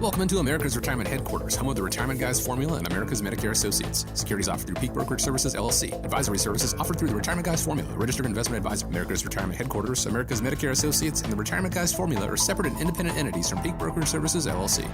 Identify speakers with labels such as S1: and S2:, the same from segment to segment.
S1: Welcome into America's Retirement Headquarters, home of the Retirement Guys Formula and America's Medicare Associates. Securities offered through Peak Brokerage Services, LLC. Advisory services offered through the Retirement Guys Formula, registered investment advisor. America's Retirement Headquarters, America's Medicare Associates, and the Retirement Guys Formula are separate and independent entities from Peak Brokerage Services, LLC.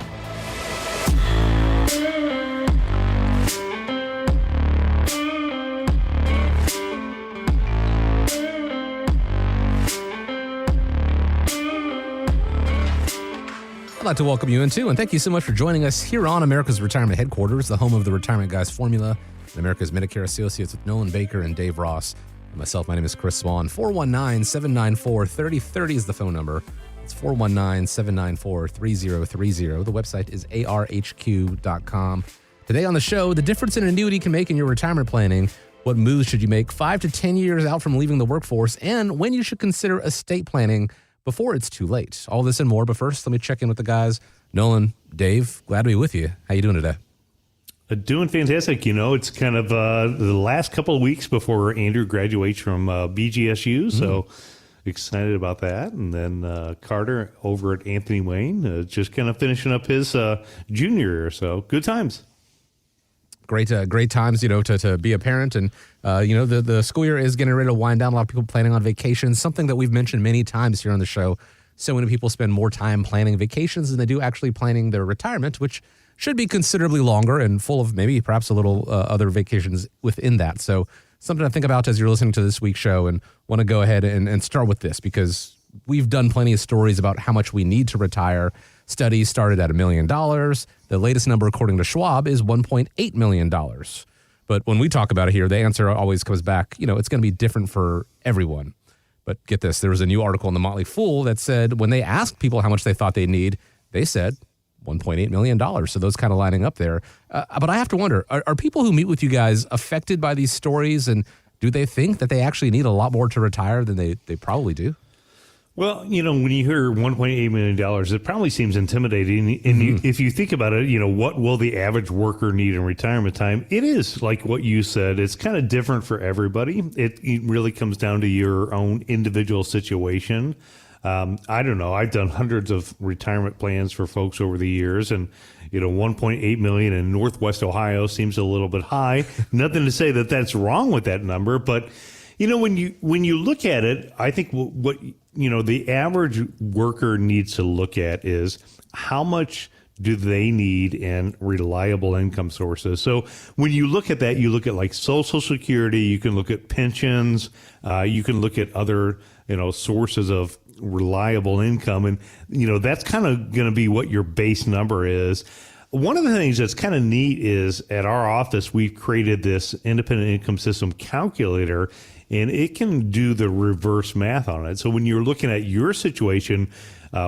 S1: I'd like to welcome you into, and thank you so much for joining us here on America's Retirement Headquarters, the home of the Retirement Guys Formula and America's Medicare Associates with Nolan Baker and Dave Ross. And myself, my name is Chris Swan. 419-794-3030 is the phone number. It's 419-794-3030. The website is arhq.com. Today on the show, the difference an annuity can make in your retirement planning, what moves should you make 5 to 10 years out from leaving the workforce, and when you should consider estate planning before it's too late. All this and more, but first, let me check in with the guys. Nolan, Dave, glad to be with you. How you doing today?
S2: Doing fantastic. You know, it's kind of the last couple of weeks before Andrew graduates from BGSU, so excited about that. And then Carter over at Anthony Wayne, just kind of finishing up his junior year, so good times.
S1: Great times, you know, to be a parent. And, you know, the school year is getting ready to wind down. A lot of people planning on vacations, something that we've mentioned many times here on the show. So many people spend more time planning vacations than they do actually planning their retirement, which should be considerably longer and full of maybe perhaps a little other vacations within that. So something to think about as you're listening to this week's show, and want to go ahead and start with this because we've done plenty of stories about how much we need to retire. Studies started at $1 million. The latest number, according to Schwab, is $1.8 million. But when we talk about it here, the answer always comes back, you know, it's going to be different for everyone. But get this, there was a new article in the Motley Fool that said when they asked people how much they thought they need, they said $1.8 million. So those kind of lining up there. But I have to wonder, are people who meet with you guys affected by these stories? And do they think that they actually need a lot more to retire than they probably do?
S2: Well, you know, when you hear $1.8 million, it probably seems intimidating. And if you think about it, you know, what will the average worker need in retirement time? It is like what you said. It's kind of different for everybody. It really comes down to your own individual situation. I don't know. I've done hundreds of retirement plans for folks over the years, and you know, 1.8 million in Northwest Ohio seems a little bit high. Nothing to say that that's wrong with that number, but you know, when you look at it, I think what you know, the average worker needs to look at is how much do they need in reliable income sources. So when you look at that, you look at like Social Security, you can look at pensions, you can look at other, you know, sources of reliable income. And, you know, that's kind of going to be what your base number is. One of the things that's kind of neat is at our office, we've created this independent income system calculator, and it can do the reverse math on it. So when you're looking at your situation,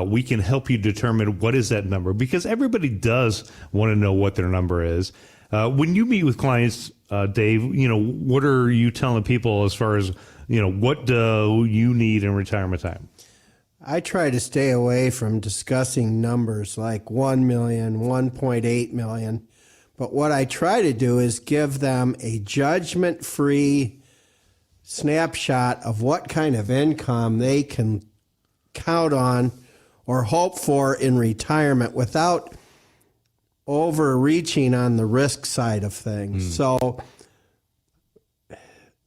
S2: we can help you determine what is that number, because everybody does want to know what their number is. When you meet with clients, Dave, you know, what are you telling people as far as, you know, what do you need in retirement time?
S3: I try to stay away from discussing numbers like 1 million, 1.8 million. But what I try to do is give them a judgment-free snapshot of what kind of income they can count on or hope for in retirement without overreaching on the risk side of things. So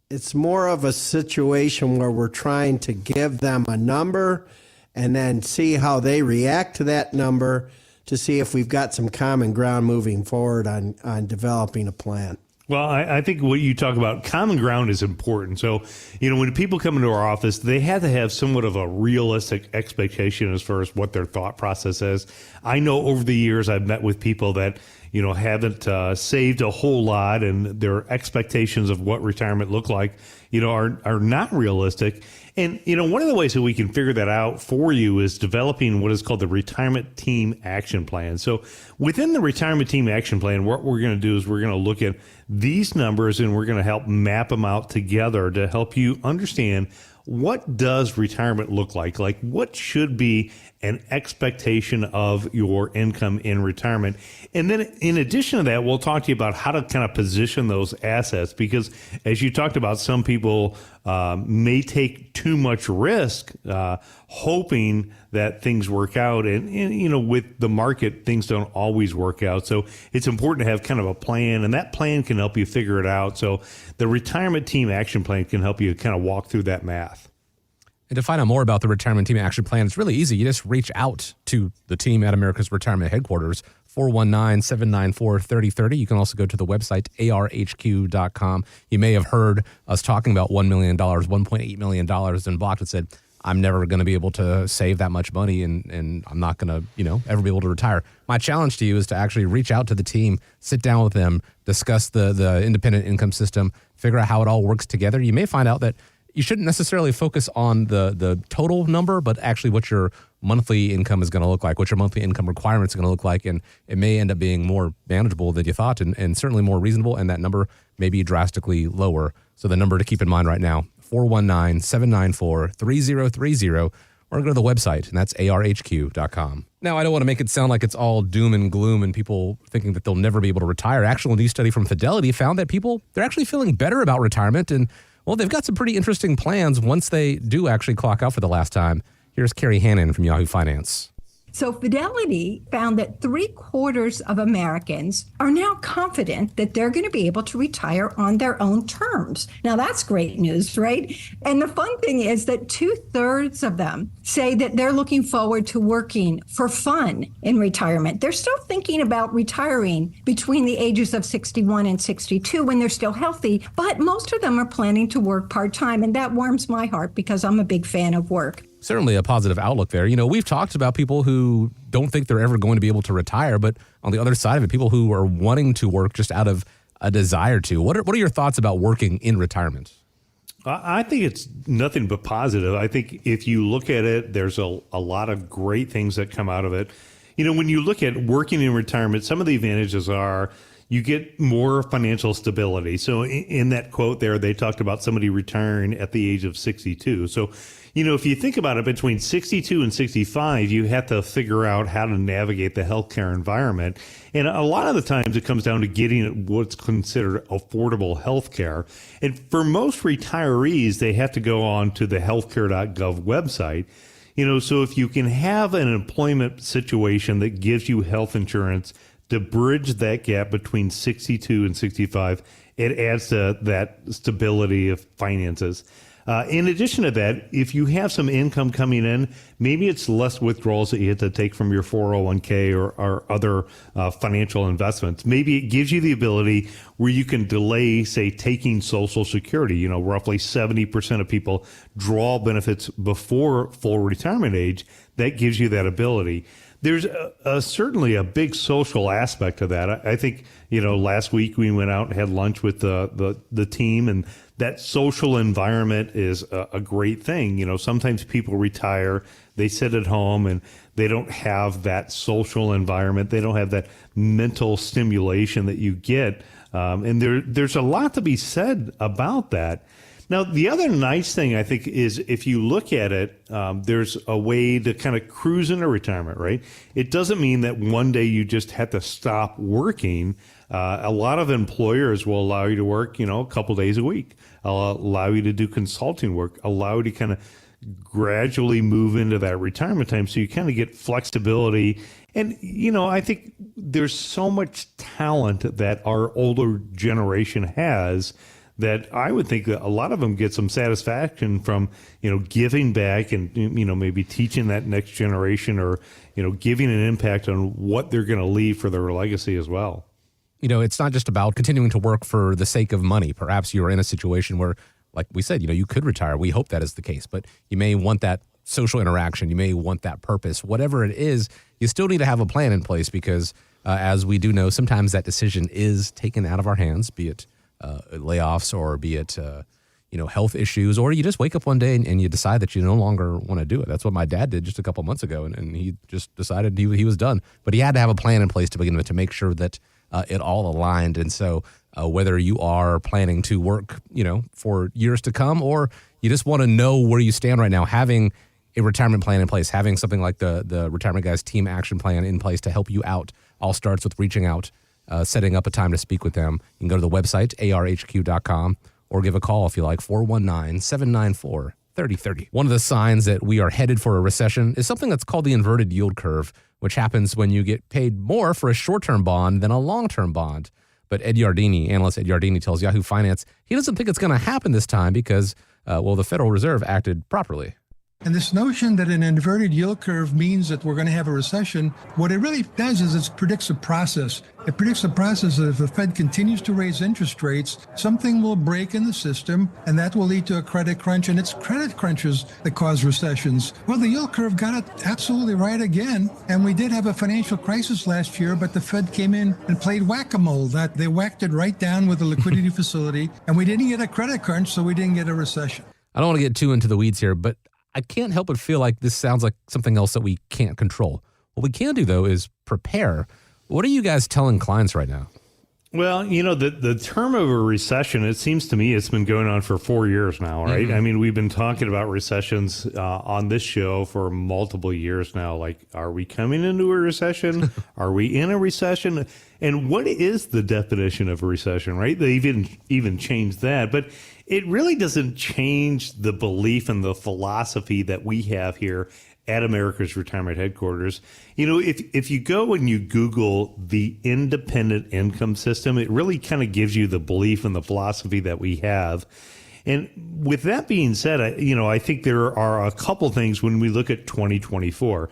S3: it's more of a situation where we're trying to give them a number and then see how they react to that number to see if we've got some common ground moving forward on developing a plan.
S2: Well, I think what you talk about, common ground is important. So, you know, when people come into our office, they have to have somewhat of a realistic expectation as far as what their thought process is. I know over the years I've met with people that, you know, haven't saved a whole lot, and their expectations of what retirement look like, you know, are not realistic. And, you know, one of the ways that we can figure that out for you is developing what is called the Retirement Team Action Plan. So within the Retirement Team Action Plan, what we're going to do is we're going to look at these numbers, and we're going to help map them out together to help you understand what does retirement look like what should be an expectation of your income in retirement. And then in addition to that, we'll talk to you about how to kind of position those assets, because as you talked about, some people may take too much risk, hoping that things work out. And, with the market, things don't always work out. So it's important to have kind of a plan, and that plan can help you figure it out. So the Retirement Team Action Plan can help you kind of walk through that math.
S1: And to find out more about the Retirement Team Action Plan, it's really easy. You just reach out to the team at America's Retirement Headquarters, 419-794-3030. You can also go to the website, arhq.com. You may have heard us talking about $1 million, $1.8 million, and Block that said, I'm never going to be able to save that much money, and I'm not going to, ever be able to retire. My challenge to you is to actually reach out to the team, sit down with them, discuss the independent income system, figure out how it all works together. You may find out that you shouldn't necessarily focus on the total number, but actually what your monthly income is going to look like, what your monthly income requirements are going to look like, and it may end up being more manageable than you thought, and certainly more reasonable, and that number may be drastically lower. So the number to keep in mind right now, 419-794-3030, or go to the website, and that's arhq.com. Now, I don't want to make it sound like it's all doom and gloom and people thinking that they'll never be able to retire. Actually, a new study from Fidelity found that they're actually feeling better about retirement, and well, they've got some pretty interesting plans once they do actually clock out for the last time. Here's Carrie Hannon from Yahoo Finance.
S4: So Fidelity found that 3/4 of Americans are now confident that they're going to be able to retire on their own terms. Now, that's great news, right? And the fun thing is that 2/3 of them say that they're looking forward to working for fun in retirement. They're still thinking about retiring between the ages of 61 and 62 when they're still healthy, but most of them are planning to work part-time, and that warms my heart because I'm a big fan of work.
S1: Certainly a positive outlook there. We've talked about people who don't think they're ever going to be able to retire, but on the other side of it, people who are wanting to work just out of a desire to. What are your thoughts about working in retirement?
S2: I think it's nothing but positive. I think if you look at it, there's a lot of great things that come out of it. When you look at working in retirement, some of the advantages are you get more financial stability. So in that quote there, they talked about somebody retiring at the age of 62. So, if you think about it, between 62 and 65, you have to figure out how to navigate the healthcare environment. And a lot of the times it comes down to getting what's considered affordable healthcare. And for most retirees, they have to go on to the healthcare.gov website. So if you can have an employment situation that gives you health insurance to bridge that gap between 62 and 65, it adds to that stability of finances. In addition to that, if you have some income coming in, maybe it's less withdrawals that you have to take from your 401k or other financial investments. Maybe it gives you the ability where you can delay, say, taking Social Security. Roughly 70% of people draw benefits before full retirement age. That gives you that ability. There's certainly a big social aspect to that. I think, last week we went out and had lunch with the team, and that social environment is a great thing. Sometimes people retire, they sit at home, and they don't have that social environment. They don't have that mental stimulation that you get. And there's a lot to be said about that. Now, the other nice thing, I think, is if you look at it, there's a way to kind of cruise into retirement, right? It doesn't mean that one day you just have to stop working. A lot of employers will allow you to work, a couple days a week, allow you to do consulting work, allow you to kind of gradually move into that retirement time. So you kind of get flexibility. And, I think there's so much talent that our older generation has that I would think that a lot of them get some satisfaction from, giving back and, maybe teaching that next generation or, giving an impact on what they're going to leave for their legacy as well.
S1: It's not just about continuing to work for the sake of money. Perhaps you're in a situation where, like we said, you could retire. We hope that is the case, but you may want that social interaction. You may want that purpose. Whatever it is, you still need to have a plan in place because, as we do know, sometimes that decision is taken out of our hands, be it layoffs or be it, health issues, or you just wake up one day and you decide that you no longer want to do it. That's what my dad did just a couple months ago, and he just decided he was done. But he had to have a plan in place to begin with to make sure that it all aligned. And so whether you are planning to work, for years to come, or you just want to know where you stand right now, having a retirement plan in place, having something like the Retirement Guys Team Action Plan in place to help you out, all starts with reaching out, setting up a time to speak with them. You can go to the website, arhq.com, or give a call if you like, 419-794-3030. One of the signs that we are headed for a recession is something that's called the inverted yield curve, which happens when you get paid more for a short-term bond than a long-term bond. But analyst Ed Yardini tells Yahoo Finance he doesn't think it's going to happen this time because, the Federal Reserve acted properly.
S5: And this notion that an inverted yield curve means that we're going to have a recession, what it really does is it predicts a process. It predicts a process that if the Fed continues to raise interest rates, something will break in the system, and that will lead to a credit crunch. And it's credit crunches that cause recessions. Well, the yield curve got it absolutely right again. And we did have a financial crisis last year, but the Fed came in and played whack-a-mole. That they whacked it right down with the liquidity facility. And we didn't get a credit crunch, so we didn't get a recession.
S1: I don't want to get too into the weeds here, but I can't help but feel like this sounds like something else that we can't control. What we can do, though, is prepare. What are you guys telling clients right now?
S2: Well, the term of a recession, it seems to me it's been going on for 4 years now, right? Mm-hmm. I mean, we've been talking about recessions on this show for multiple years now. Like, are we coming into a recession? Are we in a recession? And what is the definition of a recession, right? They even changed that. But it really doesn't change the belief and the philosophy that we have here at America's Retirement Headquarters. If you go and you Google the independent income system, it really kind of gives you the belief and the philosophy that we have. And with that being said, I think there are a couple things when we look at 2024.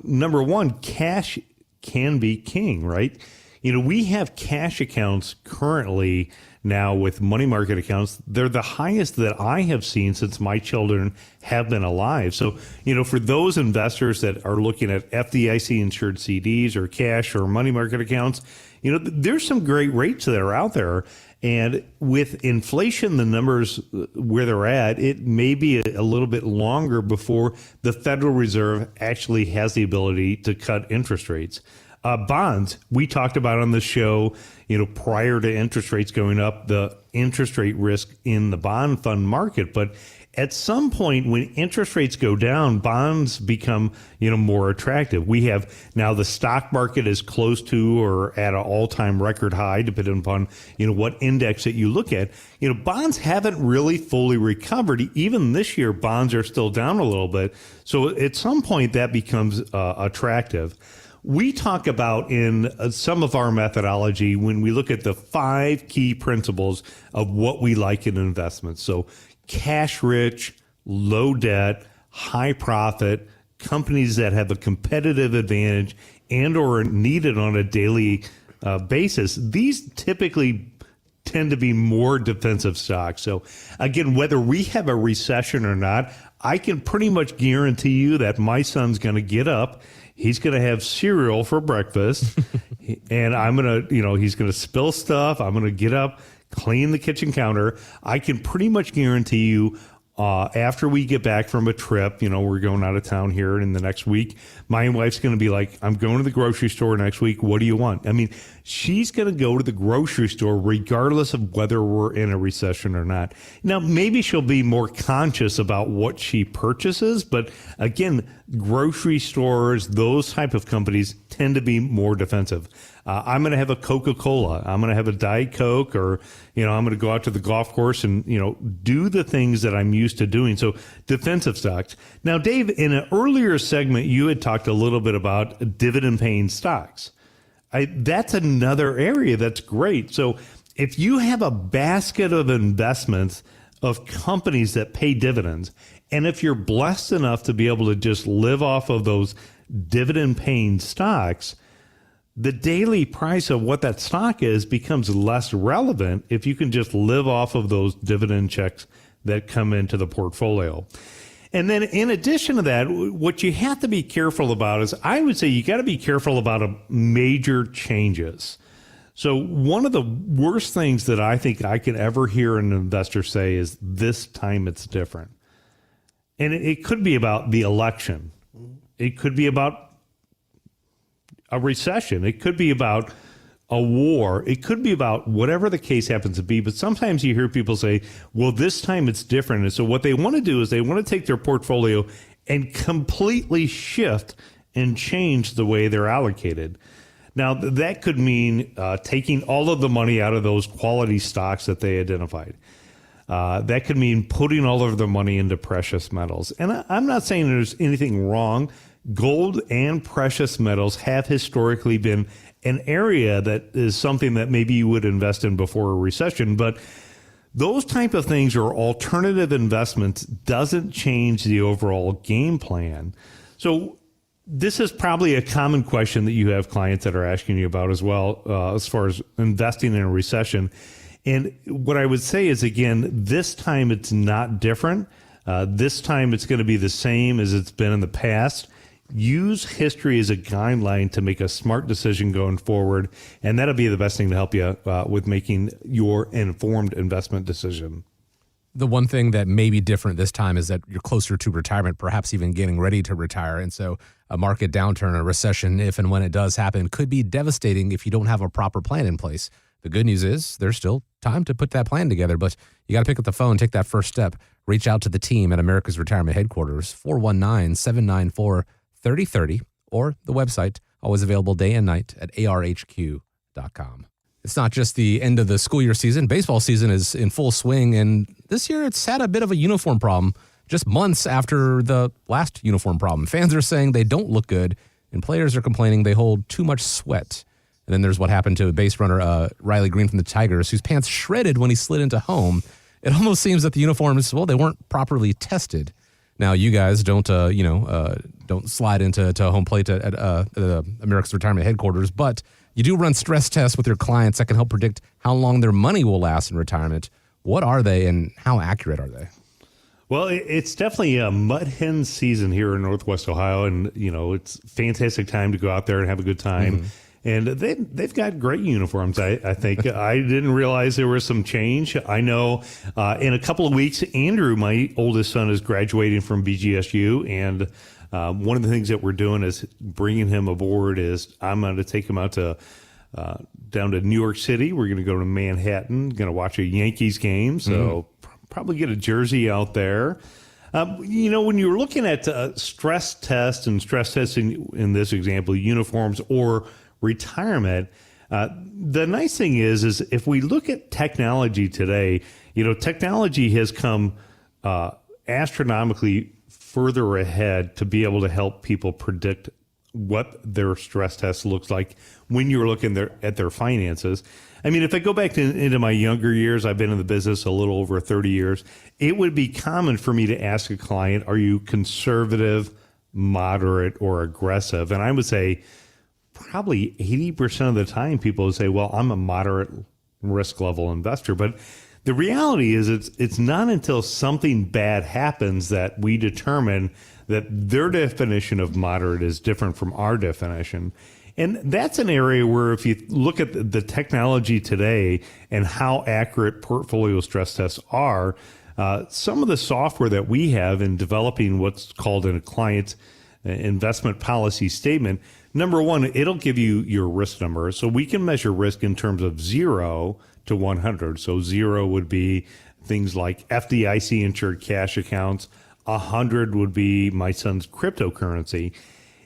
S2: Number one, cash can be king, right? We have cash accounts currently now with money market accounts. They're the highest that I have seen since my children have been alive. So, for those investors that are looking at FDIC insured CDs or cash or money market accounts, there's some great rates that are out there. And with inflation, the numbers where they're at, it may be a little bit longer before the Federal Reserve actually has the ability to cut interest rates. Bonds, we talked about on the show, prior to interest rates going up, the interest rate risk in the bond fund market. But at some point when interest rates go down, bonds become, more attractive. We have now the stock market is close to or at an all-time record high, depending upon, what index that you look at. Bonds haven't really fully recovered. Even this year, bonds are still down a little bit. So at some point that becomes attractive. We talk about in some of our methodology when we look at the 5 key principles of what we like in investments. So cash rich, low debt, high profit, companies that have a competitive advantage and or are needed on a daily basis. These typically tend to be more defensive stocks. So again, whether we have a recession or not, I can pretty much guarantee you that my son's going to get up. He's going to have cereal for breakfast, and I'm going to, he's going to spill stuff. I'm going to get up, clean the kitchen counter. I can pretty much guarantee you after we get back from a trip, we're going out of town here in the next week. My wife's going to be like, I'm going to the grocery store next week. What do you want? I mean, she's going to go to the grocery store regardless of whether we're in a recession or not. Now, maybe she'll be more conscious about what she purchases. But again, grocery stores, those type of companies tend to be more defensive. I'm going to have a Coca-Cola. I'm going to have a Diet Coke, or, I'm going to go out to the golf course and, do the things that I'm used to doing. So defensive stocks. Now, Dave, in an earlier segment, you had talked a little bit about dividend paying stocks. That's another area that's great. So if you have a basket of investments of companies that pay dividends, and if you're blessed enough to be able to just live off of those dividend paying stocks, the daily price of what that stock is becomes less relevant if you can just live off of those dividend checks that come into the portfolio. And then in addition to that, what you have to be careful about is, I would say you got to be careful about major changes. So one of the worst things that I think I could ever hear an investor say is, this time it's different. And it could be about the election. It could be about a recession. It could be about a war. It could be about whatever the case happens to be. But sometimes you hear people say, well, this time it's different. And so what they want to do is they want to take their portfolio and completely shift and change the way they're allocated. Now, that could mean taking all of the money out of those quality stocks that they identified. That could mean putting all of their money into precious metals. And I'm not saying there's anything wrong. Gold and precious metals have historically been an area that is something that maybe you would invest in before a recession. But those type of things or alternative investments doesn't change the overall game plan. So this is probably a common question that you have clients that are asking you about as well, as far as investing in a recession. And what I would say is, again, this time it's not different. This time it's going to be the same as it's been in the past. Use history as a guideline to make a smart decision going forward, and that'll be the best thing to help you with making your informed investment decision.
S1: The one thing that may be different this time is that you're closer to retirement, perhaps even getting ready to retire. And so a market downturn, a recession, if and when it does happen, could be devastating if you don't have a proper plan in place. The good news is there's still time to put that plan together, but you got to pick up the phone, take that first step, reach out to the team at America's Retirement Headquarters, 419-794-3030, or the website, always available day and night at arhq.com. It's not just the end of the school year season. Baseball season is in full swing, and this year it's had a bit of a uniform problem just months after the last uniform problem. Fans are saying they don't look good, and players are complaining they hold too much sweat. And then there's what happened to base runner Riley Green from the Tigers, whose pants shredded when he slid into home. It almost seems that the uniforms, well, they weren't properly tested. Now, you guys don't slide into home plate at America's Retirement Headquarters, but you do run stress tests with your clients that can help predict how long their money will last in retirement. What are they, and how accurate are they?
S2: Well, it's definitely a mud hen season here in Northwest Ohio, and it's a fantastic time to go out there and have a good time. Mm-hmm. And they've got great uniforms, I think. I didn't realize there was some change. I know in a couple of weeks, Andrew, my oldest son, is graduating from BGSU, and one of the things that we're doing is bringing him aboard is I'm going to take him out to down to New York City. We're going to go to Manhattan, going to watch a Yankees game, so probably get a jersey out there. When you're looking at stress tests and stress testing, in this example, uniforms or retirement, the nice thing is if we look at technology today, technology has come astronomically further ahead to be able to help people predict what their stress test looks like when you're looking at their finances. I mean, if I go back into my younger years, I've been in the business a little over 30 years, it would be common for me to ask a client, are you conservative, moderate, or aggressive? And I would say probably 80% of the time people would say, well, I'm a moderate risk level investor. But the reality is it's not until something bad happens that we determine that their definition of moderate is different from our definition. And that's an area where if you look at the technology today and how accurate portfolio stress tests are, some of the software that we have in developing what's called a client investment policy statement, number one, it'll give you your risk number. So we can measure risk in terms of 0 to 100. So 0 would be things like FDIC insured cash accounts. 100 would be my son's cryptocurrency.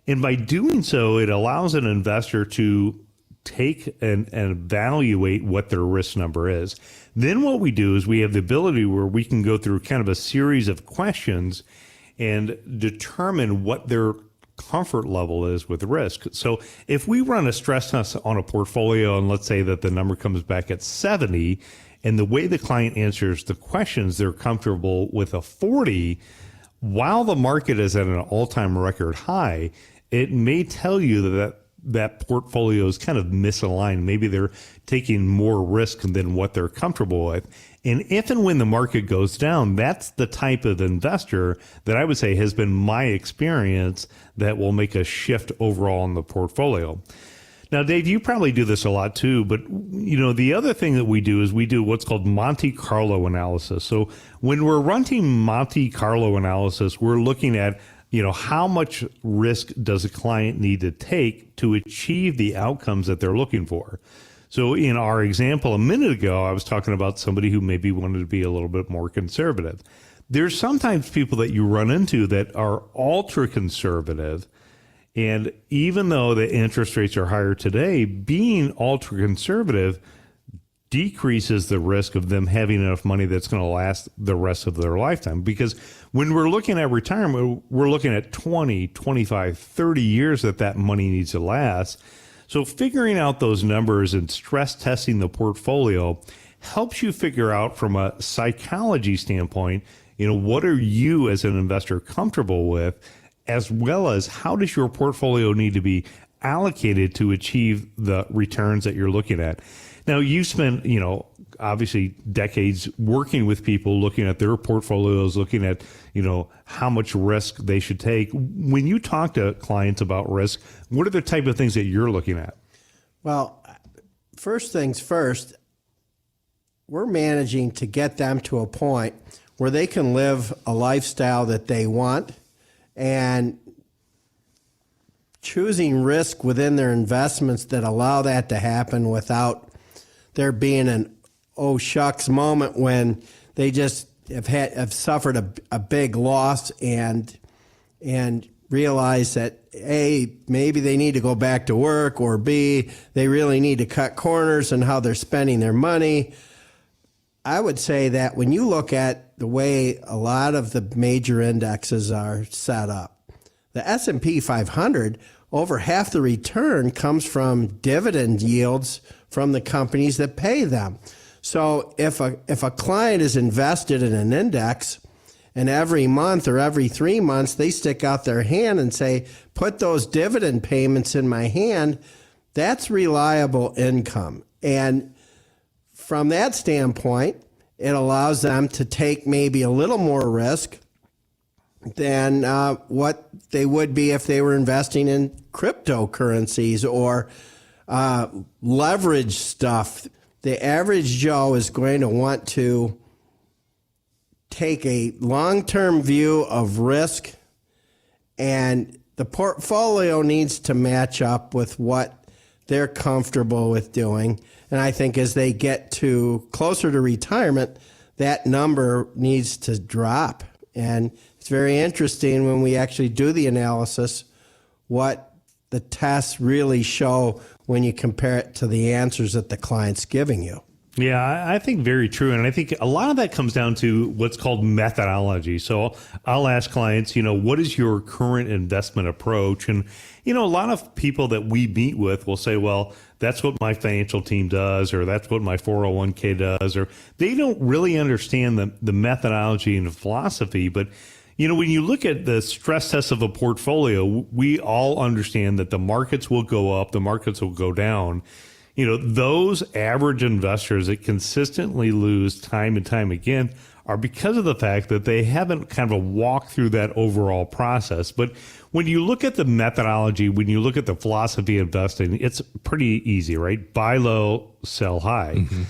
S2: And by doing so, it allows an investor to take and evaluate what their risk number is. Then what we do is we have the ability where we can go through kind of a series of questions and determine what their comfort level is with risk. So if we run a stress test on a portfolio and let's say that the number comes back at 70, and the way the client answers the questions, they're comfortable with a 40, while the market is at an all-time record high, it may tell you that portfolio is kind of misaligned. Maybe they're taking more risk than what they're comfortable with. And if and when the market goes down, that's the type of investor that I would say has been my experience that will make a shift overall in the portfolio. Now, Dave, you probably do this a lot too, but the other thing that we do is we do what's called Monte Carlo analysis. So when we're running Monte Carlo analysis, we're looking at how much risk does a client need to take to achieve the outcomes that they're looking for? So in our example a minute ago, I was talking about somebody who maybe wanted to be a little bit more conservative. there's sometimes people that you run into that are ultra conservative. And even though the interest rates are higher today, being ultra conservative decreases the risk of them having enough money that's going to last the rest of their lifetime. Because when we're looking at retirement, we're looking at 20, 25, 30 years that money needs to last. So figuring out those numbers and stress testing the portfolio helps you figure out from a psychology standpoint, what are you as an investor comfortable with, as well as how does your portfolio need to be allocated to achieve the returns that you're looking at. Now, you spent, obviously decades working with people, looking at their portfolios, looking at, how much risk they should take. When you talk to clients about risk, what are the type of things that you're looking at?
S3: Well, first things first, we're managing to get them to a point where they can live a lifestyle that they want, and choosing risk within their investments that allow that to happen without there being an oh shucks moment when they just have suffered a big loss and realize that A, maybe they need to go back to work, or B, they really need to cut corners in how they're spending their money. I would say that when you look at the way a lot of the major indexes are set up, the S&P 500, over half the return comes from dividend yields from the companies that pay them. So if a client is invested in an index, and every month or every 3 months they stick out their hand and say, put those dividend payments in my hand, that's reliable income. And from that standpoint, it allows them to take maybe a little more risk than what they would be if they were investing in cryptocurrencies or leverage stuff. The average Joe is going to want to take a long-term view of risk, and the portfolio needs to match up with what they're comfortable with doing. And I think as they get to closer to retirement, that number needs to drop. And it's very interesting when we actually do the analysis, what the tests really show when you compare it to the answers that the client's giving you.
S2: Yeah, I think very true. And I think a lot of that comes down to what's called methodology. So I'll ask clients, what is your current investment approach? And, a lot of people that we meet with will say, well, that's what my financial team does, or that's what my 401k does, or they don't really understand the methodology and the philosophy. But, when you look at the stress test of a portfolio, we all understand that the markets will go up, the markets will go down. Those average investors that consistently lose time and time again are because of the fact that they haven't kind of walked through that overall process. But when you look at the methodology, when you look at the philosophy of investing, it's pretty easy, right? Buy low, sell high. Mm-hmm.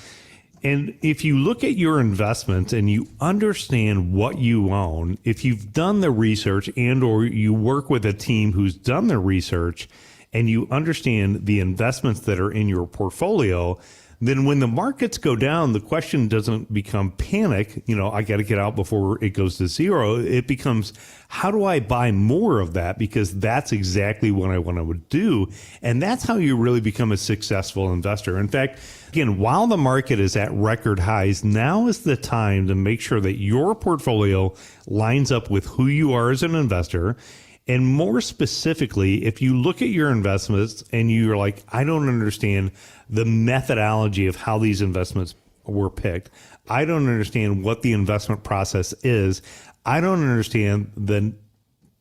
S2: And if you look at your investments and you understand what you own, if you've done the research and or you work with a team who's done the research, and you understand the investments that are in your portfolio, then when the markets go down, the question doesn't become panic, I got to get out before it goes to zero. It becomes, how do I buy more of that? Because that's exactly what I want to do. And that's how you really become a successful investor. In fact, again, while the market is at record highs, now is the time to make sure that your portfolio lines up with who you are as an investor. And more specifically, if you look at your investments and you're like, I don't understand the methodology of how these investments were picked. I don't understand what the investment process is. I don't understand the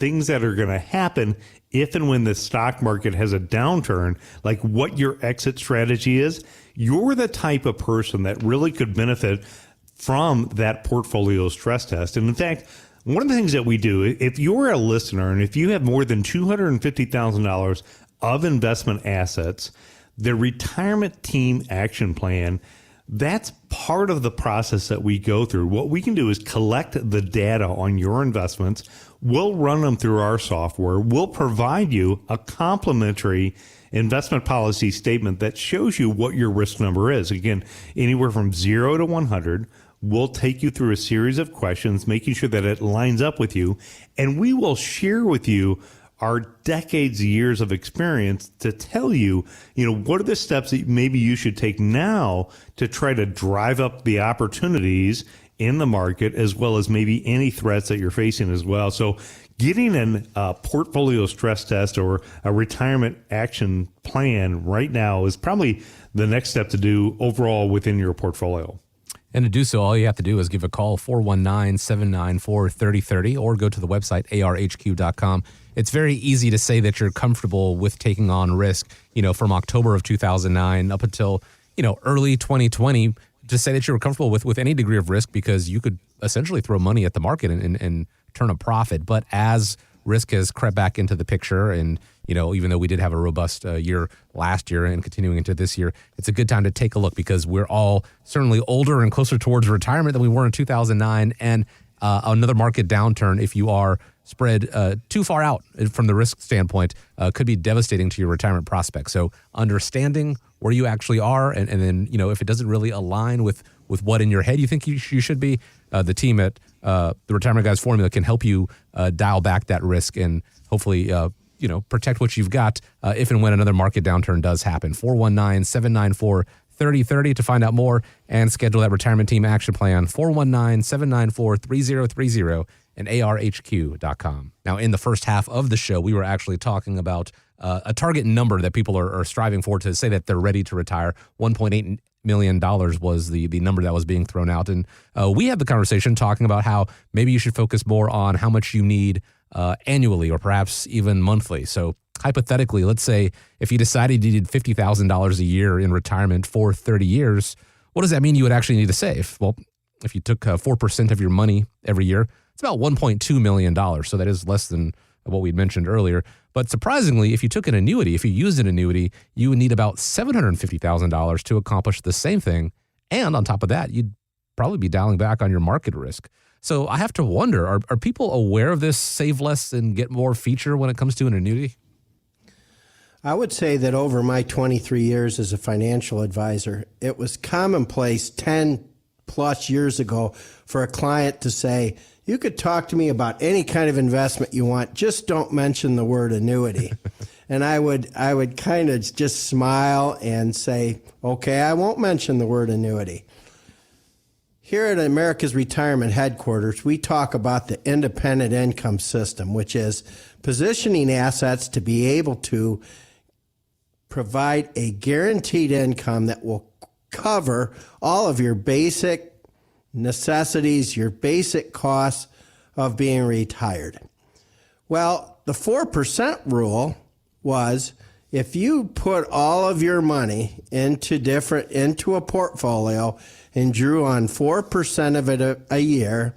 S2: things that are going to happen if and when the stock market has a downturn, like what your exit strategy is. You're the type of person that really could benefit from that portfolio stress test. And in fact, one of the things that we do, if you're a listener and if you have more than $250,000 of investment assets, the retirement team action plan, that's part of the process that we go through. What we can do is collect the data on your investments. We'll run them through our software. We'll provide you a complimentary investment policy statement that shows you what your risk number is. Again, anywhere from 0 to 100. We'll take you through a series of questions, making sure that it lines up with you. And we will share with you our decades, years of experience to tell you, what are the steps that maybe you should take now to try to drive up the opportunities in the market, as well as maybe any threats that you're facing as well. So getting a portfolio stress test or a retirement action plan right now is probably the next step to do overall within your portfolio.
S1: And to do so, all you have to do is give a call, 419-794-3030, or go to the website, arhq.com. It's very easy to say that you're comfortable with taking on risk, from October of 2009 up until, early 2020, to say that you were comfortable with any degree of risk because you could essentially throw money at the market and turn a profit. But as risk has crept back into the picture and, even though we did have a robust year last year and continuing into this year, it's a good time to take a look because we're all certainly older and closer towards retirement than we were in 2009. And another market downturn, if you are spread too far out from the risk standpoint, could be devastating to your retirement prospects. So understanding where you actually are and then, if it doesn't really align with what in your head you think you should be, the team at the Retirement Guys Formula can help you dial back that risk and hopefully protect what you've got if and when another market downturn does happen. 419-794-3030 to find out more and schedule that retirement team action plan. 419-794-3030 and arhq.com. Now, in the first half of the show, we were actually talking about a target number that people are striving for to say that they're ready to retire. $1.8 million was the number that was being thrown out. And we had the conversation talking about how maybe you should focus more on how much you need annually or perhaps even monthly. So hypothetically, let's say if you decided you needed $50,000 a year in retirement for 30 years, what does that mean you would actually need to save? Well, if you took 4% of your money every year, it's about $1.2 million. So that is less than what we'd mentioned earlier. But surprisingly, if you took an annuity, if you used an annuity, you would need about $750,000 to accomplish the same thing. And on top of that, you'd probably be dialing back on your market risk. So I have to wonder, are people aware of this save less and get more feature when it comes to an annuity?
S3: I would say that over my 23 years as a financial advisor, it was commonplace 10 plus years ago for a client to say, you could talk to me about any kind of investment you want, just don't mention the word annuity. And I would kind of just smile and say, okay, I won't mention the word annuity. Here at America's Retirement Headquarters, we talk about the independent income system, which is positioning assets to be able to provide a guaranteed income that will cover all of your basic necessities, your basic costs of being retired. Well, the 4% rule was if you put all of your money into a portfolio and drew on 4% of it a year,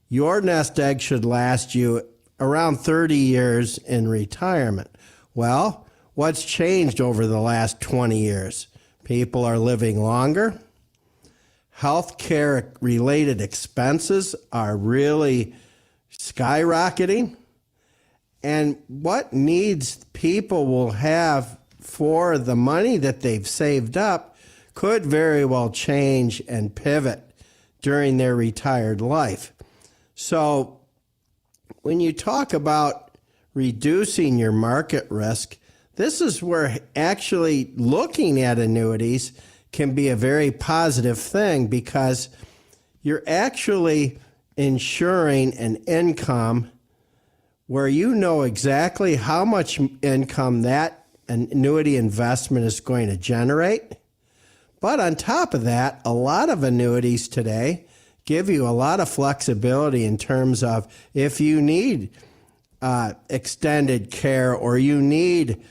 S3: your nest egg should last you around 30 years in retirement. Well, what's changed over the last 20 years? People are living longer. Healthcare related expenses are really skyrocketing. And what needs people will have for the money that they've saved up could very well change and pivot during their retired life. So when you talk about reducing your market risk, this is where actually looking at annuities can be a very positive thing because you're actually ensuring an income where you know exactly how much income that annuity investment is going to generate. But on top of that, a lot of annuities today give you a lot of flexibility in terms of if you need extended care or you need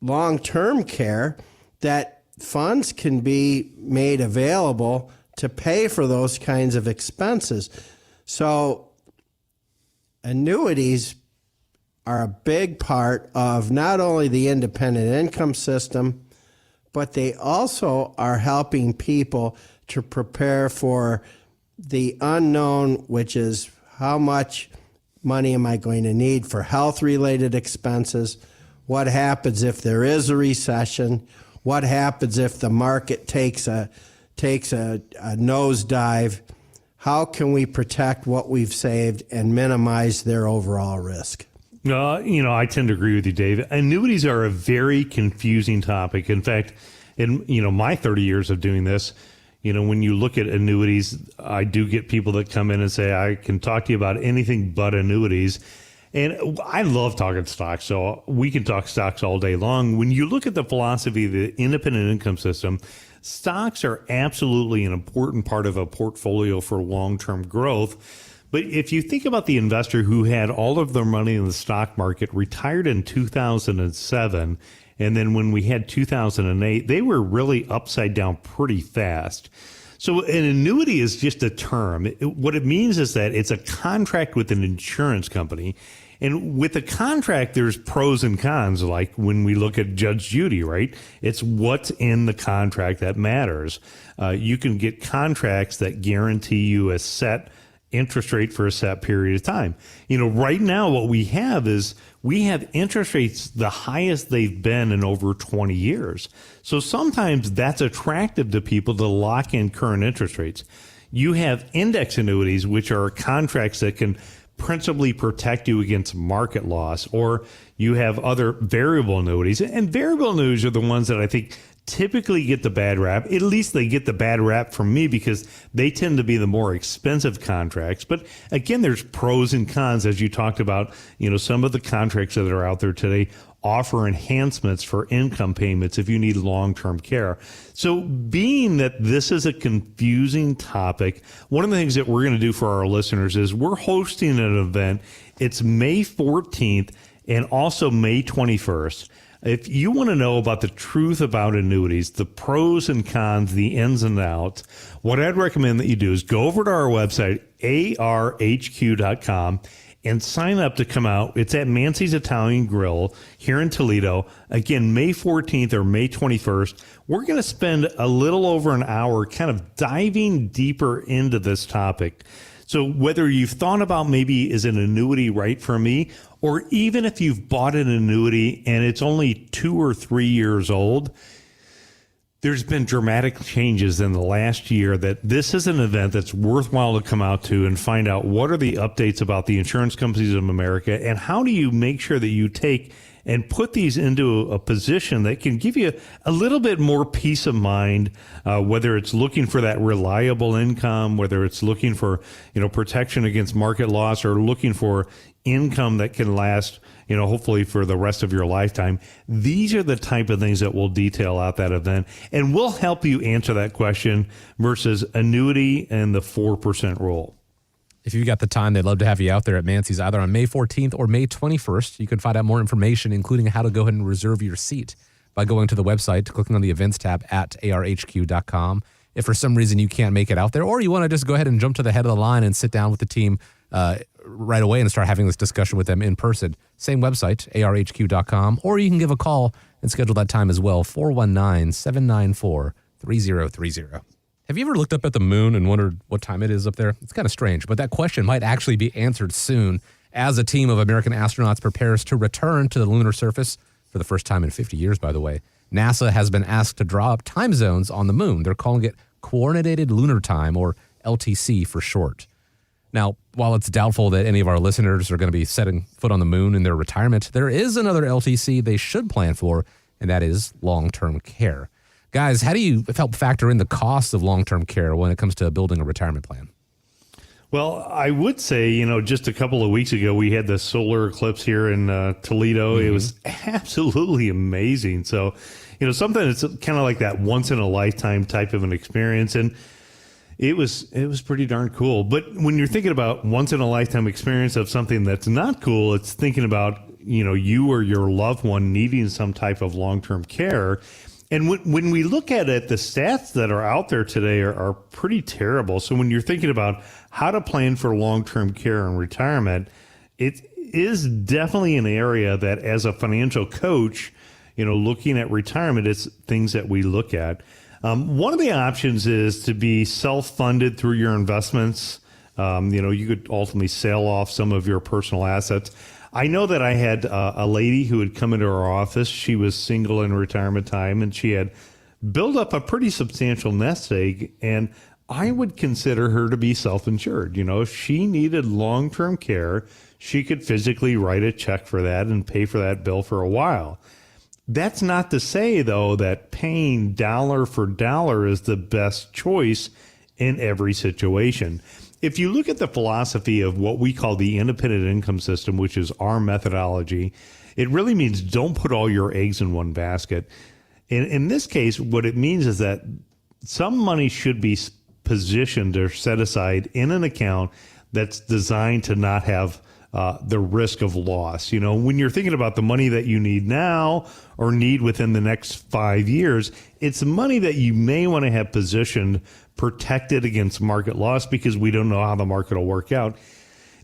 S3: long-term care, that funds can be made available to pay for those kinds of expenses. So annuities are a big part of not only the independent income system, but they also are helping people to prepare for the unknown, which is how much money am I going to need for health-related expenses? What happens if there is a recession? What happens if the market takes a takes a nosedive, how can we protect what we've saved and minimize their overall risk?
S2: I tend to agree with you, Dave. Annuities are a very confusing topic. In fact, in my 30 years of doing this, when you look at annuities, I do get people that come in and say, I can talk to you about anything but annuities. And I love talking stocks, so we can talk stocks all day long. When you look at the philosophy of the independent income system, stocks are absolutely an important part of a portfolio for long-term growth. But if you think about the investor who had all of their money in the stock market, retired in 2007, and then when we had 2008, they were really upside down pretty fast. So an annuity is just a term. What it means is that it's a contract with an insurance company. And with a contract, there's pros and cons, like when we look at Judge Judy, right? It's what's in the contract that matters. You can get contracts that guarantee you a set interest rate for a set period of time. Right now what we have is we have interest rates the highest they've been in over 20 years. So sometimes that's attractive to people to lock in current interest rates. You have index annuities, which are contracts that can principally protect you against market loss, or you have other variable annuities. And variable annuities are the ones that I think typically get the bad rap. At least they get the bad rap from me because they tend to be the more expensive contracts. But again, there's pros and cons, as you talked about. Some of the contracts that are out there today offer enhancements for income payments if you need long-term care. So being that this is a confusing topic, one of the things that we're going to do for our listeners is we're hosting an event. It's May 14th and also May 21st. If you want to know about the truth about annuities, the pros and cons, the ins and outs, what I'd recommend that you do is go over to our website, arhq.com, and sign up to come out. It's at Mancy's Italian Grill here in Toledo. Again, May 14th or May 21st. We're going to spend a little over an hour kind of diving deeper into this topic. So whether you've thought about maybe is an annuity right for me, or even if you've bought an annuity and it's only 2 or 3 years old, there's been dramatic changes in the last year that this is an event that's worthwhile to come out to and find out what are the updates about the insurance companies of America and how do you make sure that you take and put these into a position that can give you a little bit more peace of mind, whether it's looking for that reliable income, whether it's looking for, protection against market loss, or looking for income that can last, hopefully for the rest of your lifetime. These are the type of things that we'll detail out that event, and we'll help you answer that question versus annuity and the 4% rule.
S1: If you've got the time, they'd love to have you out there at Mancy's either on May 14th or May 21st. You can find out more information, including how to go ahead and reserve your seat by going to the website, clicking on the events tab at arhq.com. If for some reason you can't make it out there, or you want to just go ahead and jump to the head of the line and sit down with the team right away and start having this discussion with them in person, same website, arhq.com, or you can give a call and schedule that time as well, 419-794-3030. Have you ever looked up at the moon and wondered what time it is up there? It's kind of strange, but that question might actually be answered soon as a team of American astronauts prepares to return to the lunar surface for the first time in 50 years, by the way. NASA has been asked to draw up time zones on the moon. They're calling it Coordinated Lunar Time, or LTC for short. Now, while it's doubtful that any of our listeners are going to be setting foot on the moon in their retirement, there is another LTC they should plan for, and that is long-term care. Guys, how do you help factor in the cost of long-term care when it comes to building a retirement plan?
S2: Well, I would say, just a couple of weeks ago, we had the solar eclipse here in Toledo. Mm-hmm. It was absolutely amazing. So, something that's kind of like that once in a lifetime type of an experience. And it was pretty darn cool. But when you're thinking about once in a lifetime experience of something that's not cool, it's thinking about, you or your loved one needing some type of long-term care. And when we look at it, the stats that are out there today are pretty terrible. So when you're thinking about how to plan for long-term care and retirement, it is definitely an area that as a financial coach, looking at retirement, it's things that we look at. One of the options is to be self-funded through your investments. You could ultimately sell off some of your personal assets. I know that I had a lady who had come into our office. She was single in retirement time, and she had build up a pretty substantial nest egg, and I would consider her to be self-insured. You know, if she needed long-term care, she could physically write a check for that and pay for that bill for a while. That's not to say, though, that paying dollar for dollar is the best choice in every situation. If you look at the philosophy of what we call the independent income system, which is our methodology, it really means don't put all your eggs in one basket. In this case, what it means is that some money should be positioned or set aside in an account that's designed to not have the risk of loss. You know, when you're thinking about the money that you need now or need within the next 5 years, it's money that you may want to have positioned protected against market loss because we don't know how the market will work out.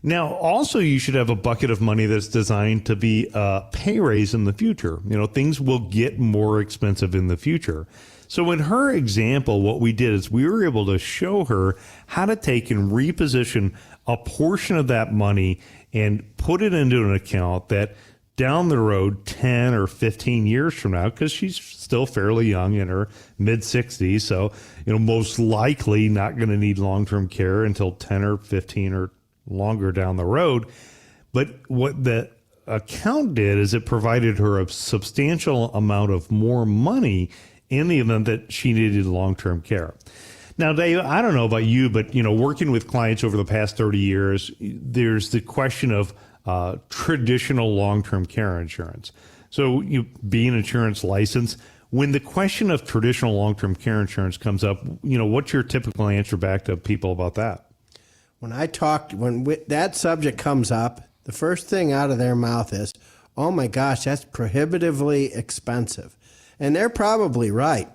S2: Now, also, you should have a bucket of money that's designed to be a pay raise in the future. You know, things will get more expensive in the future. So in her example, what we did is we were able to show her how to take and reposition a portion of that money and put it into an account that down the road, 10 or 15 years from now, because she's still fairly young in her mid-60s, so, you know, most likely not going to need long-term care until 10 or 15 or longer down the road. But what the account did is it provided her a substantial amount of more money in the event that she needed long-term care. Now, Dave, I don't know about you, but, you know, working with clients over the past 30 years, there's the question of traditional long-term care insurance. So you being insurance licensed, when the question of traditional long-term care insurance comes up, you know, what's your typical answer back to people about that?
S3: When that subject comes up, the first thing out of their mouth is, oh my gosh, that's prohibitively expensive. And they're probably right.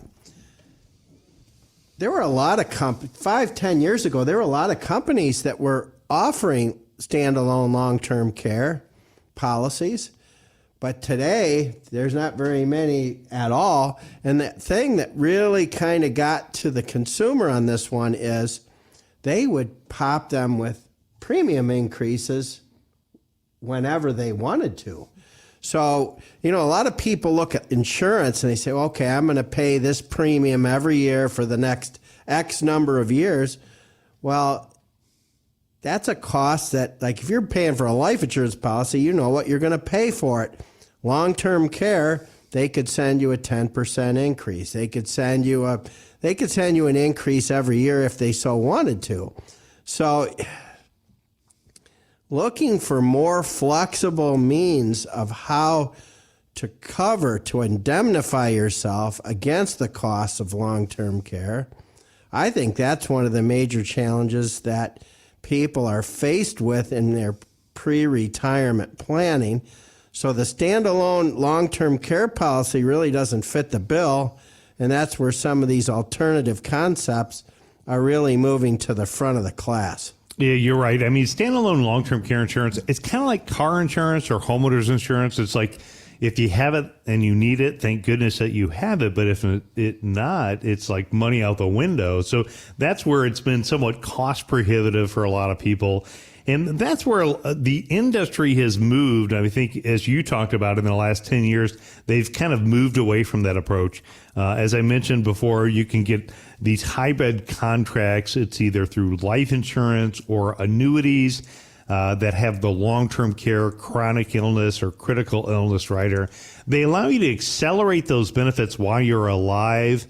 S3: There were a lot of 5-10 years ago, there were a lot of companies that were offering standalone long-term care policies. But today, there's not very many at all. And the thing that really kind of got to the consumer on this one is they would pop them with premium increases whenever they wanted to. So, you know, a lot of people look at insurance and they say, okay, I'm going to pay this premium every year for the next X number of years. Well, that's a cost that, like, if you're paying for a life insurance policy, you know what you're going to pay for it. Long-term care, they could send you a 10% increase. They could send you an increase every year if they so wanted to. So looking for more flexible means of how to indemnify yourself against the costs of long-term care, I think that's one of the major challenges that people are faced with in their pre-retirement planning. So the standalone long-term care policy really doesn't fit the bill, and that's where some of these alternative concepts are really moving to the front of the class.
S2: Yeah, you're right. I mean, standalone long-term care insurance, it's kind of like car insurance or homeowners insurance. It's like if you have it and you need it, thank goodness that you have it. But if it not, it's like money out the window. So that's where it's been somewhat cost prohibitive for a lot of people. And that's where the industry has moved. I think, as you talked about in the last 10 years, they've kind of moved away from that approach. As I mentioned before, you can get these hybrid contracts. It's either through life insurance or annuities that have the long-term care, chronic illness, or critical illness rider. They allow you to accelerate those benefits while you're alive.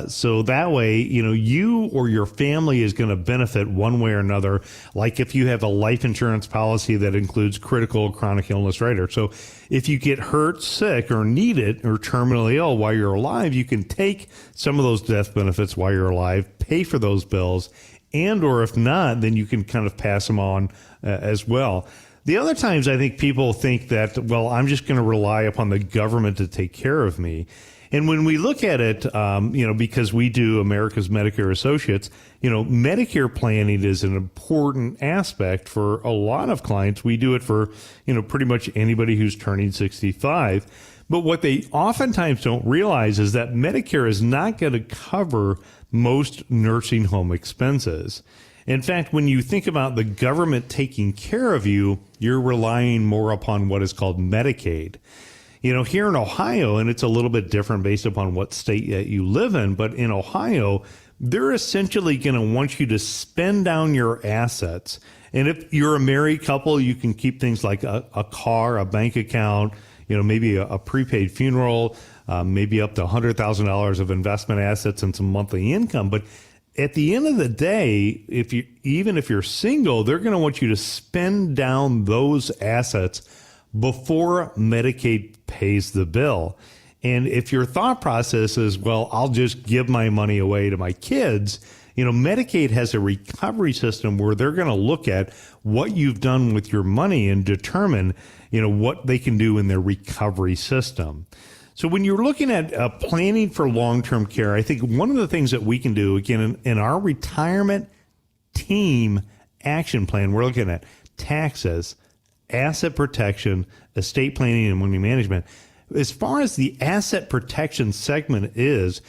S2: So that way, you know, you or your family is going to benefit one way or another. Like if you have a life insurance policy that includes critical chronic illness rider. So if you get hurt, sick, or need it, or terminally ill while you're alive, you can take some of those death benefits while you're alive, pay for those bills, and or if not, then you can kind of pass them on as well. The other times I think people think that, well, I'm just going to rely upon the government to take care of me. And when we look at it, you know, because we do America's Medicare Associates, you know, Medicare planning is an important aspect for a lot of clients. We do it for, you know, pretty much anybody who's turning 65. But what they oftentimes don't realize is that Medicare is not going to cover most nursing home expenses. In fact, when you think about the government taking care of you, you're relying more upon what is called Medicaid. Here in Ohio, and it's a little bit different based upon what state that you live in, but in Ohio, they're essentially going to want you to spend down your assets. And if you're a married couple, you can keep things like a car, a bank account, maybe a prepaid funeral, maybe up to $100,000 of investment assets and some monthly income. But at the end of the day, even if you're single, they're going to want you to spend down those assets before Medicaid pays the bill. And if your thought process is, well, I'll just give my money away to my kids, Medicaid has a recovery system where they're going to look at what you've done with your money and determine, what they can do in their recovery system. So when you're looking at planning for long-term care, I think one of the things that we can do, again, in our retirement team action plan, we're looking at taxes, asset protection, estate planning, and money management. As far as the asset protection segment is,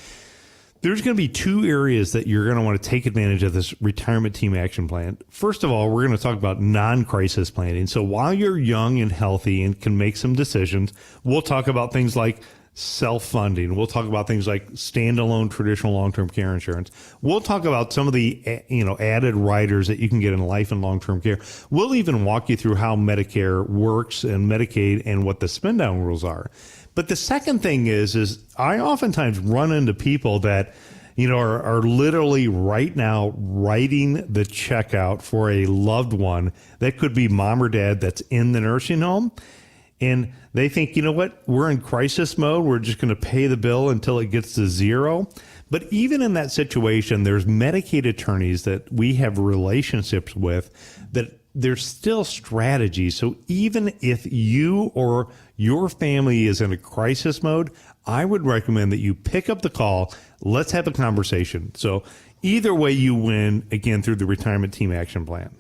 S2: there's going to be two areas that you're going to want to take advantage of this retirement team action plan. First of all, we're going to talk about non-crisis planning. So while you're young and healthy and can make some decisions, we'll talk about things like self-funding. We'll talk about things like standalone traditional long-term care insurance. We'll talk about some of the added riders that you can get in life and long-term care. We'll even walk you through how Medicare works and Medicaid and what the spend-down rules are. But the second thing is I oftentimes run into people that are literally right now writing the check out for a loved one that could be mom or dad that's in the nursing home. And they think, we're in crisis mode. We're just going to pay the bill until it gets to zero. But even in that situation, there's Medicaid attorneys that we have relationships with that there's still strategies. So even if you or your family is in a crisis mode, I would recommend that you pick up the call. Let's have a conversation. So either way you win, again, through the retirement team action plan.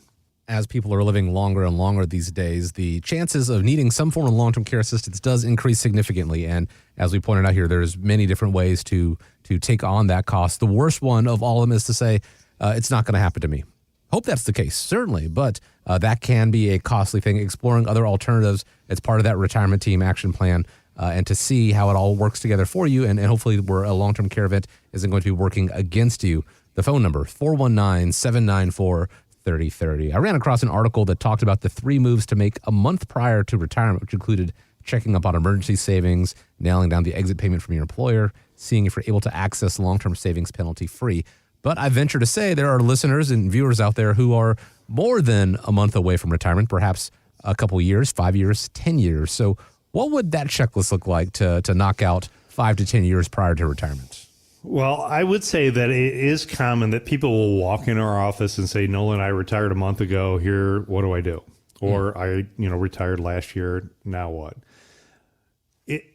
S1: As people are living longer and longer these days, the chances of needing some form of long-term care assistance does increase significantly. And as we pointed out here, there's many different ways to take on that cost. The worst one of all of them is to say, it's not going to happen to me. Hope that's the case, certainly, but that can be a costly thing. Exploring other alternatives, it's part of that retirement team action plan, and to see how it all works together for you, and hopefully where a long-term care event isn't going to be working against you. The phone number, 419-794-3030. I ran across an article that talked about the 3 moves to make a month prior to retirement, which included checking up on emergency savings, nailing down the exit payment from your employer, seeing if you're able to access long-term savings penalty-free. But I venture to say there are listeners and viewers out there who are more than a month away from retirement, perhaps a couple years, 5 years, 10 years. So what would that checklist look like to knock out 5 to 10 years prior to retirement?
S2: Well, I would say that it is common that people will walk in our office and say, Nolan, I retired a month ago. Here, what do I do? Or I retired last year. Now what?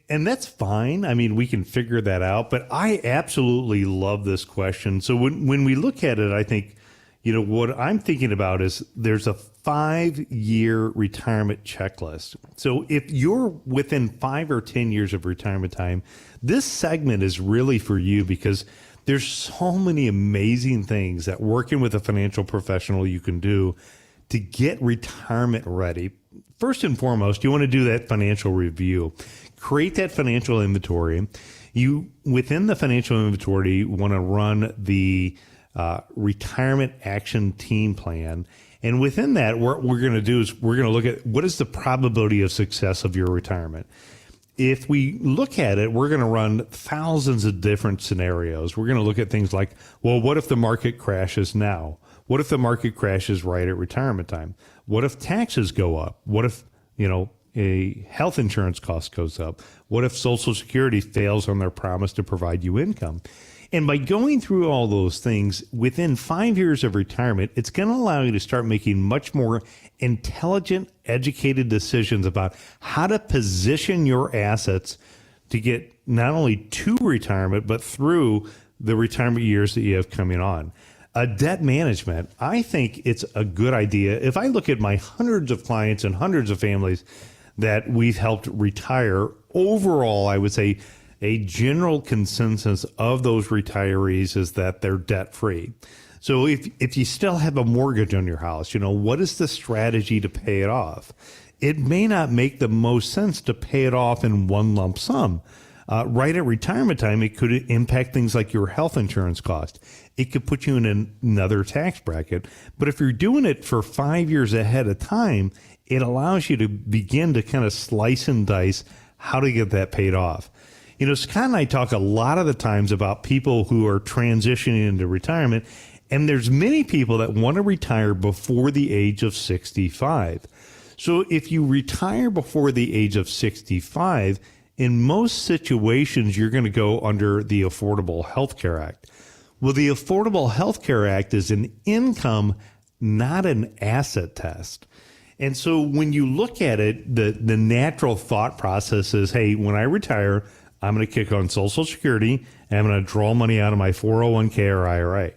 S2: And that's fine. I mean, we can figure that out. But I absolutely love this question. So when we look at it, I think, what I'm thinking about is there's a 5-year retirement checklist. So if you're within 5 or 10 years of retirement time, this segment is really for you because there's so many amazing things that working with a financial professional you can do to get retirement ready. First and foremost, you want to do that financial review. Create that financial inventory. You, within the financial inventory, want to run the retirement action team plan. And within that, what we're going to do is we're going to look at what is the probability of success of your retirement. If we look at it, we're going to run thousands of different scenarios. We're going to look at things like, well, what if the market crashes now? What if the market crashes right at retirement time? What if taxes go up? What if, a health insurance cost goes up? What if Social Security fails on their promise to provide you income? And by going through all those things, within 5 years of retirement, it's going to allow you to start making much more intelligent, educated decisions about how to position your assets to get not only to retirement, but through the retirement years that you have coming on. Debt management, I think it's a good idea. If I look at my hundreds of clients and hundreds of families that we've helped retire, overall, I would say a general consensus of those retirees is that they're debt free. So if you still have a mortgage on your house, what is the strategy to pay it off? it may not make the most sense to pay it off in one lump sum. Right at retirement time, it could impact things like your health insurance cost. It could put you in another tax bracket. But if you're doing it for 5 years ahead of time, it allows you to begin to kind of slice and dice how to get that paid off. You know, Scott and I talk a lot of the times about people who are transitioning into retirement, and there's many people that want to retire before the age of 65. So if you retire before the age of 65, in most situations, you're going to go under the Affordable Health Care Act. Well, the Affordable Health Care Act is an income, not an asset test. And so when you look at it, the natural thought process is, hey, when I retire, I'm going to kick on Social Security and I'm going to draw money out of my 401k or IRA.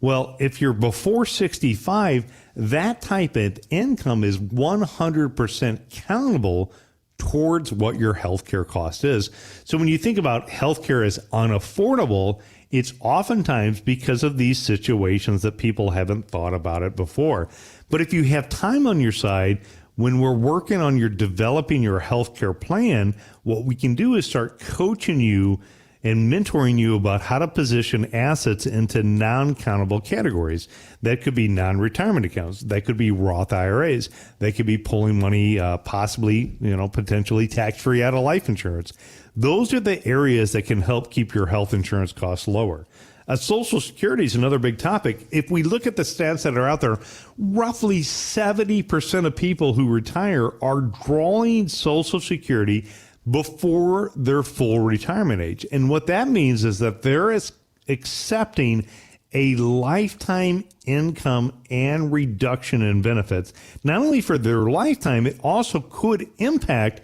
S2: Well, if you're before 65, that type of income is 100% countable towards what your healthcare cost is. So when you think about healthcare as unaffordable, it's oftentimes because of these situations that people haven't thought about it before. But if you have time on your side, when we're working on your developing your healthcare plan, what we can do is start coaching you and mentoring you about how to position assets into non-countable categories. That could be non-retirement accounts. That could be Roth IRAs. That could be pulling money, possibly, potentially tax-free out of life insurance. Those are the areas that can help keep your health insurance costs lower. Social Security is another big topic. If we look at the stats that are out there, roughly 70% of people who retire are drawing Social Security before their full retirement age. And what that means is that they're accepting a lifetime income and reduction in benefits, not only for their lifetime, it also could impact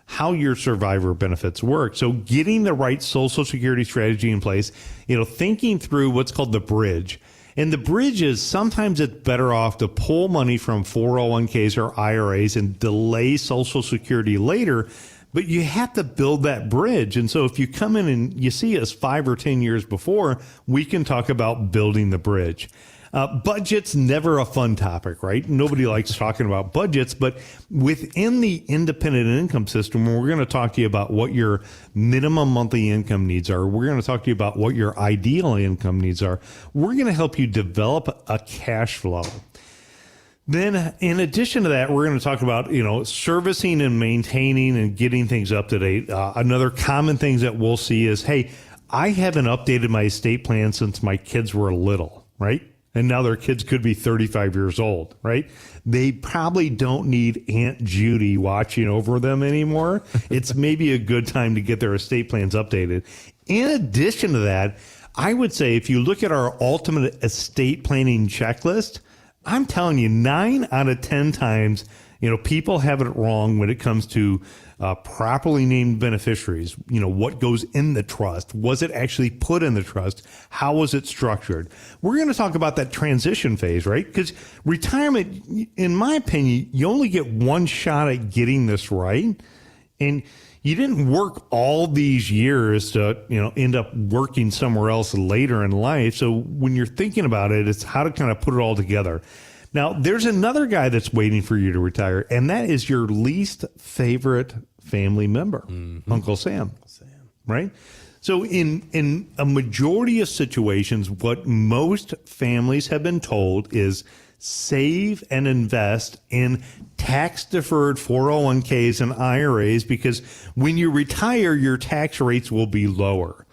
S2: how your survivor benefits work. So getting the right Social Security strategy in place, thinking through what's called the bridge. And the bridge is sometimes it's better off to pull money from 401ks or IRAs and delay Social Security later, but you have to build that bridge. And so if you come in and you see us 5 or 10 years before, we can talk about building the bridge. Budget's never a fun topic, right? Nobody likes talking about budgets, but within the independent income system, we're going to talk to you about what your minimum monthly income needs are. We're going to talk to you about what your ideal income needs are. We're going to help you develop a cash flow. Then, in addition to that, we're going to talk about, servicing and maintaining and getting things up to date. Another common thing that we'll see is, hey, I haven't updated my estate plan since my kids were little, right? And now their kids could be 35 years old, right? They probably don't need Aunt Judy watching over them anymore. It's maybe a good time to get their estate plans updated. In addition to that, I would say if you look at our ultimate estate planning checklist, I'm telling you, 9 out of 10 times, people have it wrong when it comes to properly named beneficiaries. What goes in the trust? Was it actually put in the trust? How was it structured? We're going to talk about that transition phase, right? Because retirement, in my opinion, you only get one shot at getting this right. And you didn't work all these years to, end up working somewhere else later in life. So when you're thinking about it, it's how to kind of put it all together. Now, there's another guy that's waiting for you to retire, and that is your least favorite family member, Uncle Sam, right? So in a majority of situations, what most families have been told is save and invest in tax-deferred 401ks and IRAs because when you retire, your tax rates will be lower.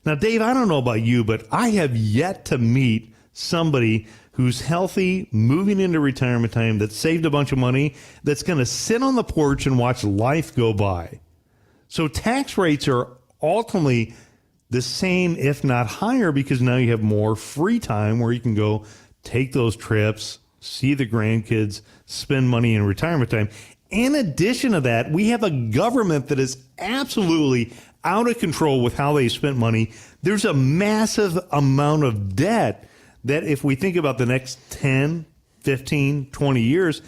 S2: Now, Dave, I don't know about you, but I have yet to meet somebody who's healthy, moving into retirement time, that saved a bunch of money, that's going to sit on the porch and watch life go by. So tax rates are ultimately the same, if not higher, because now you have more free time where you can go take those trips, see the grandkids, spend money in retirement time. In addition to that, we have a government that is absolutely out of control with how they spent money. There's a massive amount of debt that if we think about the next 10, 15, 20 years,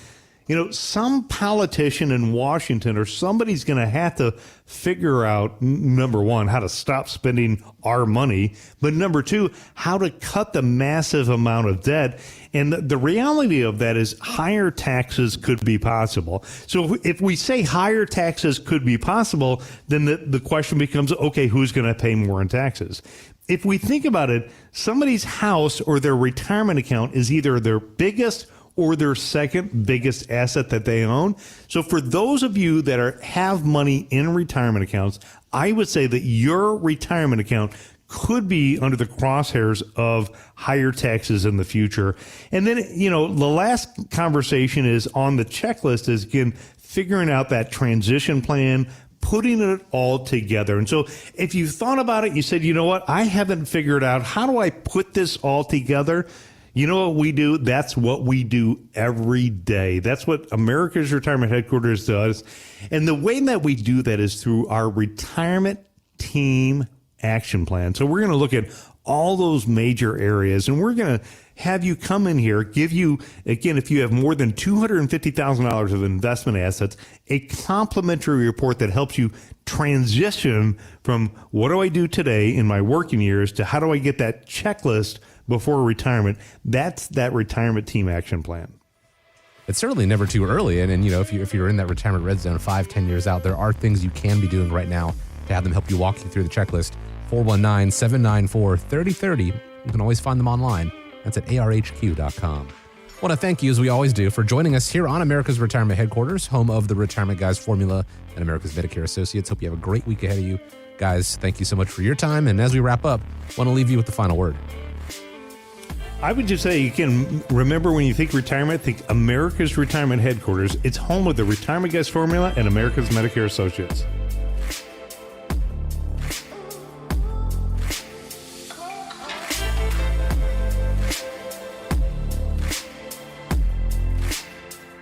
S2: some politician in Washington or somebody's going to have to figure out, number one, how to stop spending our money, but number two, how to cut the massive amount of debt. And the reality of that is higher taxes could be possible. So if we say higher taxes could be possible, then the question becomes, okay, who's going to pay more in taxes? If we think about it, somebody's house or their retirement account is either their biggest or their second biggest asset that they own. So for those of you that have money in retirement accounts, I would say that your retirement account could be under the crosshairs of higher taxes in the future. And then, the last conversation is on the checklist is, again, figuring out that transition plan, putting it all together. And so if you thought about it, you said, you know what, I haven't figured out, how do I put this all together? You know what we do? That's what we do every day. That's what America's Retirement Headquarters does. And the way that we do that is through our retirement team action plan. So we're going to look at all those major areas, and we're going to have you come in here, give you, again, if you have more than $250,000 of investment assets, a complimentary report that helps you transition from what do I do today in my working years to how do I get that checklist before retirement. That's that retirement team action plan.
S1: It's certainly never too early. And if you're in that retirement red zone 5-10 years out, there are things you can be doing right now to have them help you walk you through the checklist. 419-794-3030. You can always find them online. That's at arhq.com. I want to thank you, as we always do, for joining us here on America's Retirement Headquarters, home of the Retirement Guys Formula and America's Medicare Associates. Hope you have a great week ahead of you. Guys, thank you so much for your time. And as we wrap up, I want to leave you with the final word.
S2: I would just say, you can remember when you think retirement, think America's Retirement Headquarters. It's home of the Retirement Guys Formula and America's Medicare Associates.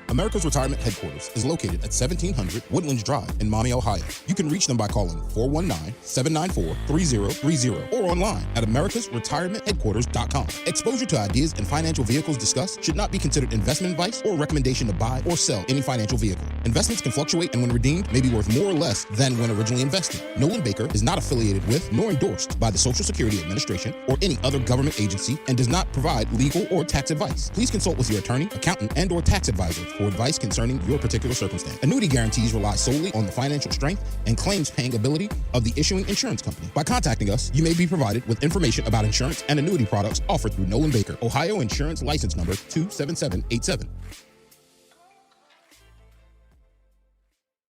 S6: America's Retirement Headquarters is located at 1700 Woodlands Drive in Maumee, Ohio. You can reach them by calling 419-794-3030 or online at americasretirementheadquarters.com. Exposure to ideas and financial vehicles discussed should not be considered investment advice or recommendation to buy or sell any financial vehicle. Investments can fluctuate and when redeemed may be worth more or less than when originally invested. Nolan Baker is not affiliated with nor endorsed by the Social Security Administration or any other government agency and does not provide legal or tax advice. Please consult with your attorney, accountant, and or tax advisor for advice concerning your particular circumstance. Annuity guarantees rely solely on the financial strength and claims paying ability of the issuing insurance company. By contacting us, you may be provided with information about insurance and annuity products offered through Nolan Baker, Ohio Insurance License Number 27787.